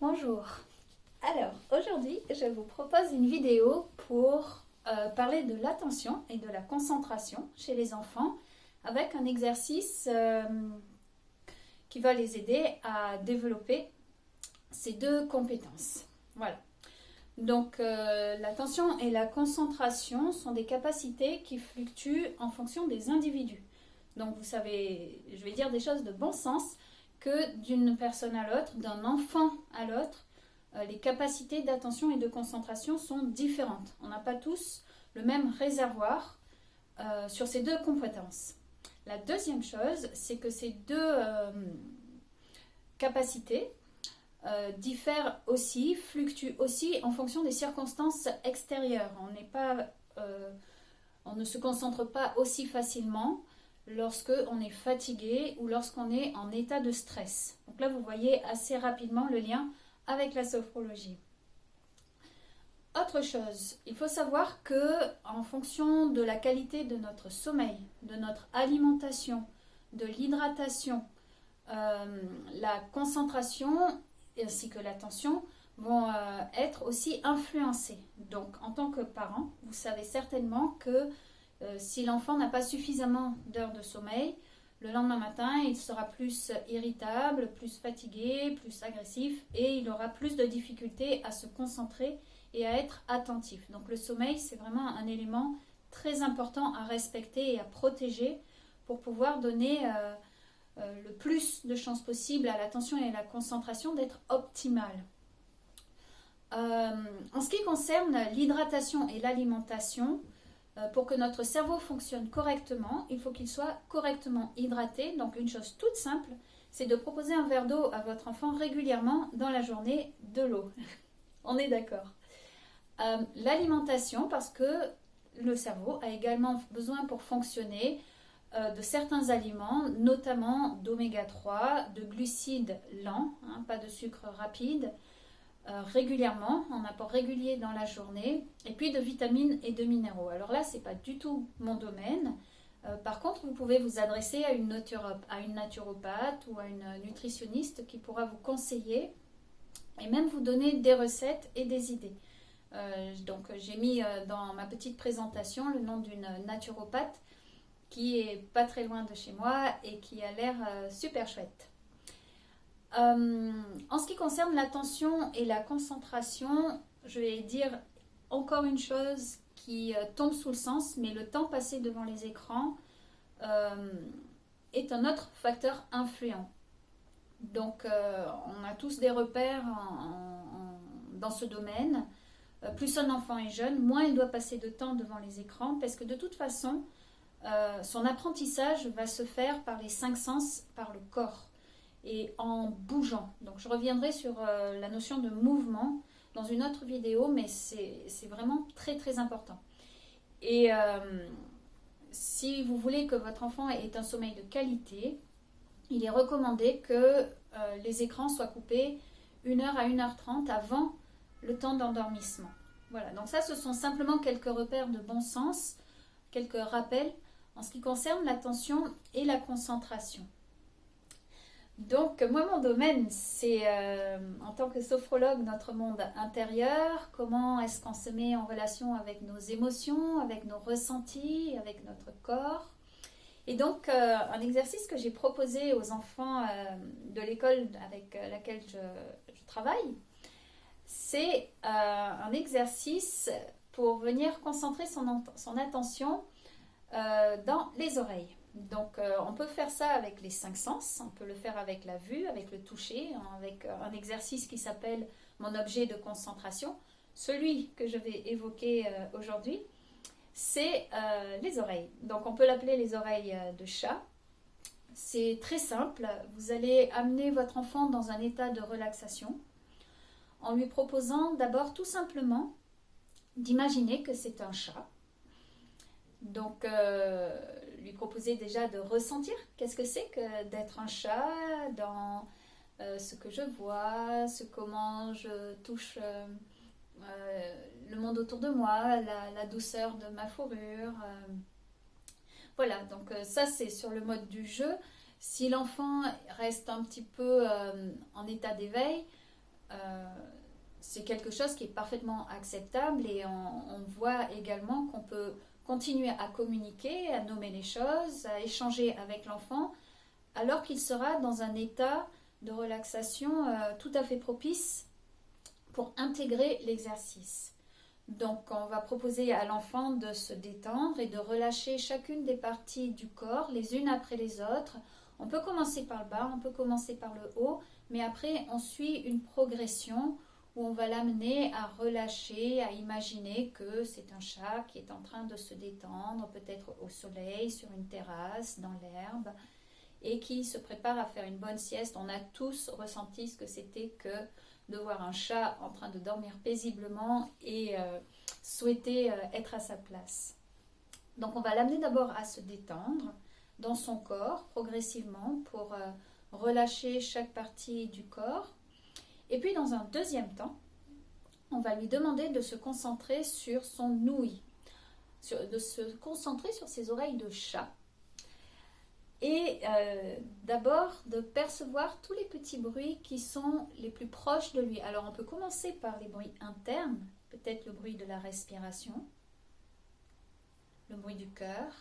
Bonjour. Alors, aujourd'hui, je vous propose une vidéo pour parler de l'attention et de la concentration chez les enfants avec un exercice qui va les aider à développer ces deux compétences. Voilà. Donc, l'attention et la concentration sont des capacités qui fluctuent en fonction des individus. Donc, vous savez, je vais dire des choses de bon sens, que d'une personne à l'autre, d'un enfant à l'autre, les capacités d'attention et de concentration sont différentes. On n'a pas tous le même réservoir sur ces deux compétences. La deuxième chose, c'est que ces deux capacités diffèrent aussi, fluctuent aussi en fonction des circonstances extérieures. On ne se concentre pas aussi facilement lorsque on est fatigué ou lorsqu'on est en état de stress. Donc là, vous voyez assez rapidement le lien avec la sophrologie. Autre chose, il faut savoir que en fonction de la qualité de notre sommeil, de notre alimentation, de l'hydratation, la concentration ainsi que l'attention vont être aussi influencées. Donc en tant que parent, vous savez certainement que si l'enfant n'a pas suffisamment d'heures de sommeil, le lendemain matin, il sera plus irritable, plus fatigué, plus agressif et il aura plus de difficultés à se concentrer et à être attentif. Donc le sommeil, c'est vraiment un élément très important à respecter et à protéger pour pouvoir donner le plus de chances possible à l'attention et à la concentration d'être optimale. En ce qui concerne l'hydratation et l'alimentation, pour que notre cerveau fonctionne correctement, il faut qu'il soit correctement hydraté. Donc une chose toute simple, c'est de proposer un verre d'eau à votre enfant régulièrement dans la journée, de l'eau. On est d'accord. L'alimentation, parce que le cerveau a également besoin pour fonctionner de certains aliments, notamment d'oméga 3, de glucides lents, pas de sucre rapide, régulièrement, en apport régulier dans la journée, et puis de vitamines et de minéraux. Alors là, c'est pas du tout mon domaine. Par contre, vous pouvez vous adresser à une naturopathe ou à une nutritionniste qui pourra vous conseiller et même vous donner des recettes et des idées. Donc j'ai mis dans ma petite présentation le nom d'une naturopathe qui est pas très loin de chez moi et qui a l'air super chouette. En ce qui concerne l'attention et la concentration, je vais dire encore une chose qui tombe sous le sens, mais le temps passé devant les écrans est un autre facteur influent. Donc on a tous des repères dans ce domaine. Plus un enfant est jeune, moins il doit passer de temps devant les écrans, parce que de toute façon, son apprentissage va se faire par les cinq sens, par le corps et en bougeant. Donc je reviendrai sur la notion de mouvement dans une autre vidéo, mais c'est vraiment très très important. Et si vous voulez que votre enfant ait un sommeil de qualité, il est recommandé que les écrans soient coupés 1h à 1h30 avant le temps d'endormissement. Voilà, donc ça ce sont simplement quelques repères de bon sens, quelques rappels en ce qui concerne l'attention et la concentration. Donc moi mon domaine c'est en tant que sophrologue notre monde intérieur, comment est-ce qu'on se met en relation avec nos émotions, avec nos ressentis, avec notre corps. Et donc un exercice que j'ai proposé aux enfants de l'école avec laquelle je travaille, c'est un exercice pour venir concentrer son attention dans les oreilles. Donc on peut faire ça avec les cinq sens, on peut le faire avec la vue, avec le toucher, avec un exercice qui s'appelle mon objet de concentration. Celui que je vais évoquer aujourd'hui, c'est les oreilles. Donc on peut l'appeler les oreilles de chat. C'est très simple, vous allez amener votre enfant dans un état de relaxation en lui proposant d'abord tout simplement d'imaginer que c'est un chat. Donc, lui proposer déjà de ressentir qu'est-ce que c'est que d'être un chat dans ce que je vois, comment je touche le monde autour de moi, la douceur de ma fourrure. Voilà, donc ça c'est sur le mode du jeu. Si l'enfant reste un petit peu en état d'éveil, c'est quelque chose qui est parfaitement acceptable et on voit également qu'on peut continuer à communiquer, à nommer les choses, à échanger avec l'enfant alors qu'il sera dans un état de relaxation tout à fait propice pour intégrer l'exercice. Donc on va proposer à l'enfant de se détendre et de relâcher chacune des parties du corps les unes après les autres. On peut commencer par le bas, on peut commencer par le haut, mais après on suit une progression où on va l'amener à relâcher, à imaginer que c'est un chat qui est en train de se détendre, peut-être au soleil, sur une terrasse, dans l'herbe, et qui se prépare à faire une bonne sieste. On a tous ressenti ce que c'était que de voir un chat en train de dormir paisiblement et souhaiter être à sa place. Donc on va l'amener d'abord à se détendre dans son corps progressivement pour relâcher chaque partie du corps. Et puis dans un deuxième temps, on va lui demander de se concentrer sur son ouïe, de se concentrer sur ses oreilles de chat. Et d'abord de percevoir tous les petits bruits qui sont les plus proches de lui. Alors on peut commencer par les bruits internes, peut-être le bruit de la respiration, le bruit du cœur,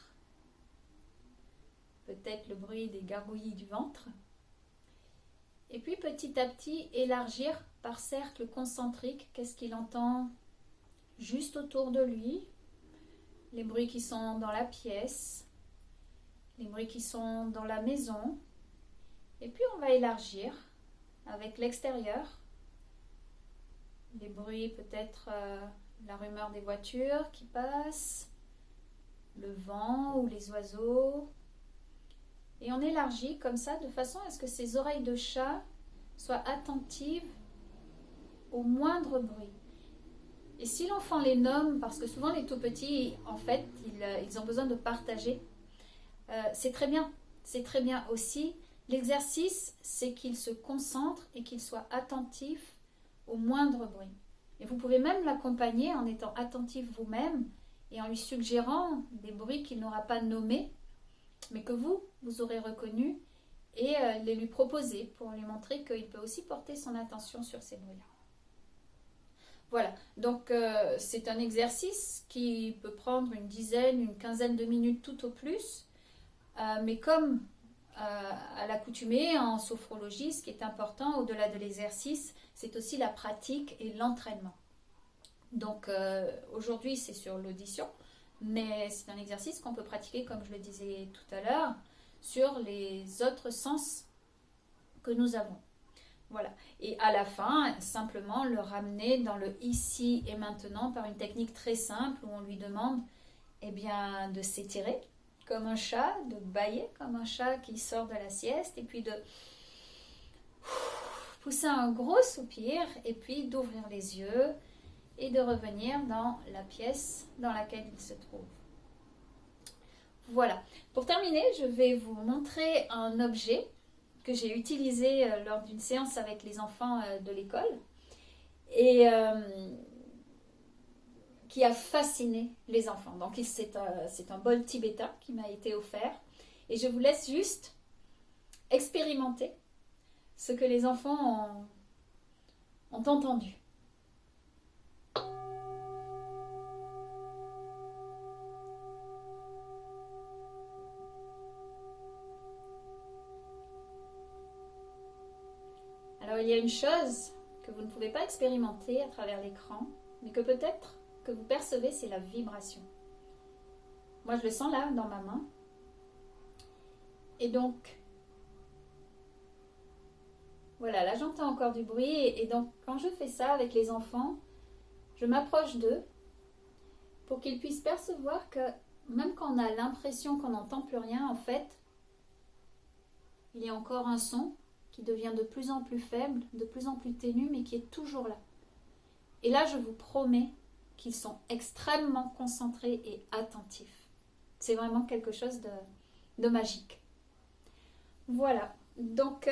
peut-être le bruit des gargouillis du ventre. Et puis petit à petit élargir par cercle concentrique, qu'est-ce qu'il entend juste autour de lui, les bruits qui sont dans la pièce, les bruits qui sont dans la maison. Et puis on va élargir avec l'extérieur, les bruits peut-être la rumeur des voitures qui passent, le vent ou les oiseaux. Et on élargit comme ça de façon à ce que ses oreilles de chat soient attentives au moindre bruit. Et si l'enfant les nomme, parce que souvent les tout petits, en fait, ils ont besoin de partager, c'est très bien aussi. L'exercice, c'est qu'il se concentre et qu'il soit attentif au moindre bruit. Et vous pouvez même l'accompagner en étant attentif vous-même et en lui suggérant des bruits qu'il n'aura pas nommés, mais que vous aurez reconnus et les lui proposer pour lui montrer qu'il peut aussi porter son attention sur ces bruits-là. Voilà, donc c'est un exercice qui peut prendre une dizaine, une quinzaine de minutes tout au plus, mais comme à l'accoutumée en sophrologie, ce qui est important au-delà de l'exercice, c'est aussi la pratique et l'entraînement. Donc aujourd'hui c'est sur l'audition, mais c'est un exercice qu'on peut pratiquer, comme je le disais tout à l'heure, sur les autres sens que nous avons. Voilà. Et à la fin, simplement le ramener dans le ici et maintenant par une technique très simple où on lui demande de s'étirer comme un chat, de bâiller comme un chat qui sort de la sieste et puis de pousser un gros soupir et puis d'ouvrir les yeux et de revenir dans la pièce dans laquelle il se trouve. Voilà. Pour terminer, je vais vous montrer un objet que j'ai utilisé lors d'une séance avec les enfants de l'école et qui a fasciné les enfants. Donc c'est un bol tibétain qui m'a été offert et je vous laisse juste expérimenter ce que les enfants ont entendu. Alors il y a une chose que vous ne pouvez pas expérimenter à travers l'écran, mais que peut-être que vous percevez, c'est la vibration. Moi je le sens là dans ma main. Et donc, voilà, là j'entends encore du bruit. Et donc quand je fais ça avec les enfants, je m'approche d'eux pour qu'ils puissent percevoir que même quand on a l'impression qu'on n'entend plus rien, en fait, il y a encore un son qui devient de plus en plus faible, de plus en plus ténu, mais qui est toujours là. Et là, je vous promets qu'ils sont extrêmement concentrés et attentifs. C'est vraiment quelque chose de magique. Voilà, donc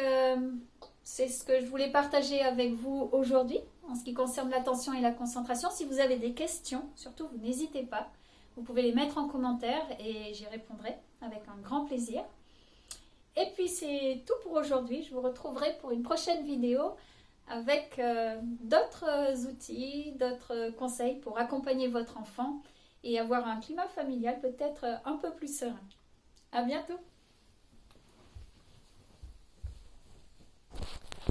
c'est ce que je voulais partager avec vous aujourd'hui en ce qui concerne l'attention et la concentration. Si vous avez des questions, surtout, vous n'hésitez pas. Vous pouvez les mettre en commentaire et j'y répondrai avec un grand plaisir. Et puis c'est tout pour aujourd'hui. Je vous retrouverai pour une prochaine vidéo avec d'autres outils, d'autres conseils pour accompagner votre enfant et avoir un climat familial peut-être un peu plus serein. À bientôt!